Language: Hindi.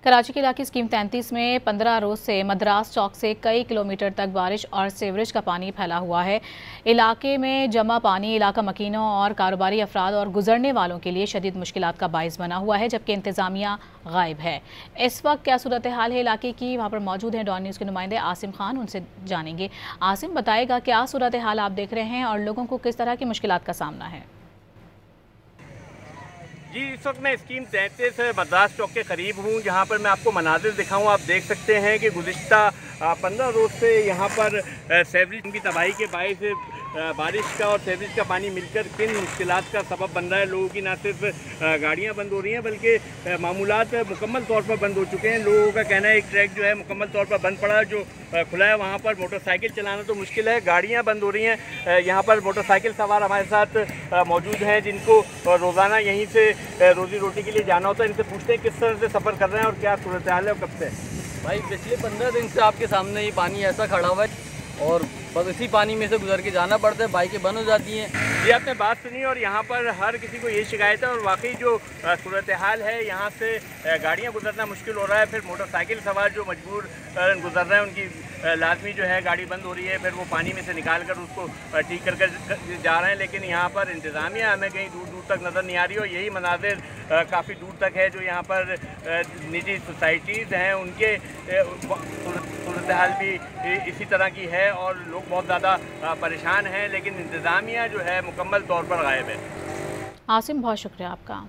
कराची के इलाके स्कीम 33 में 15 रोज से मद्रास चौक से कई किलोमीटर तक बारिश और सीवरेज का पानी फैला हुआ है। इलाके में जमा पानी इलाका मकीनों और कारोबारी अफराद और गुजरने वालों के लिए शदीद मुश्किलात का बाइस बना हुआ है, जबकि इंतजामिया गायब है। इस वक्त क्या सूरत हाल है इलाके की, वहाँ पर मौजूद हैं डॉन न्यूज़ के नुमाइंदे आसिम खान, उनसे जानेंगे। आसिम, बताएगा क्या सूरत हाल आप देख रहे हैं और लोगों को किस तरह की मुश्किलात का सामना है? जी, इस वक्त मैं स्कीम 33 मद्रास चौक के करीब हूँ, जहाँ पर मैं आपको मनाजिर दिखाऊँ। आप देख सकते हैं कि गुज़िश्ता 15 रोज़ से यहाँ पर सीवरेज की तबाही के बायस बारिश का और सीवरेज का पानी मिलकर किन मुश्किलात का सबब बन रहा है। लोगों की ना सिर्फ गाड़ियाँ बंद हो रही हैं बल्कि मामूलात मुकम्मल तौर पर बंद हो चुके हैं। लोगों का कहना है एक ट्रैक जो है मुकम्मल तौर पर बंद पड़ा है, जो खुला है वहाँ पर मोटरसाइकिल चलाना तो मुश्किल है। गाड़ियाँ बंद हो रही हैं। यहाँ पर मोटरसाइकिल सवार हमारे साथ मौजूद हैं जिनको रोज़ाना यहीं से रोज़ी रोटी के लिए जाना होता है। इनसे पूछते हैं किस तरह से सफ़र कर रहे हैं और क्या सूरत हाल है और कब से। भाई पिछले 15 दिन से आपके सामने ही पानी ऐसा खड़ा हुआ है और बस इसी पानी में से गुजर के जाना पड़ता है, बाइकें बंद हो जाती हैं। ये आपने बात सुनी और यहाँ पर हर किसी को ये शिकायत है और वाकई जो सूरत हाल है, यहाँ से गाड़ियाँ गुजरना मुश्किल हो रहा है। फिर मोटरसाइकिल सवार जो मजबूर गुजर रहे हैं उनकी लाजमी जो है गाड़ी बंद हो रही है, फिर वो पानी में से निकाल कर उसको ठीक कर जा रहे हैं। लेकिन यहाँ पर इंतज़ामिया हमें कहीं दूर दूर तक नज़र नहीं आ रही और यही मनाजिर काफ़ी दूर तक है। जो यहाँ पर निजी सोसाइटीज़ हैं उनके सूरत हाल भी इसी तरह की है और लोग बहुत ज़्यादा परेशान हैं, लेकिन इंतज़ामिया जो है मुकम्मल तौर पर गायब है। आसिम, बहुत शुक्रिया आपका।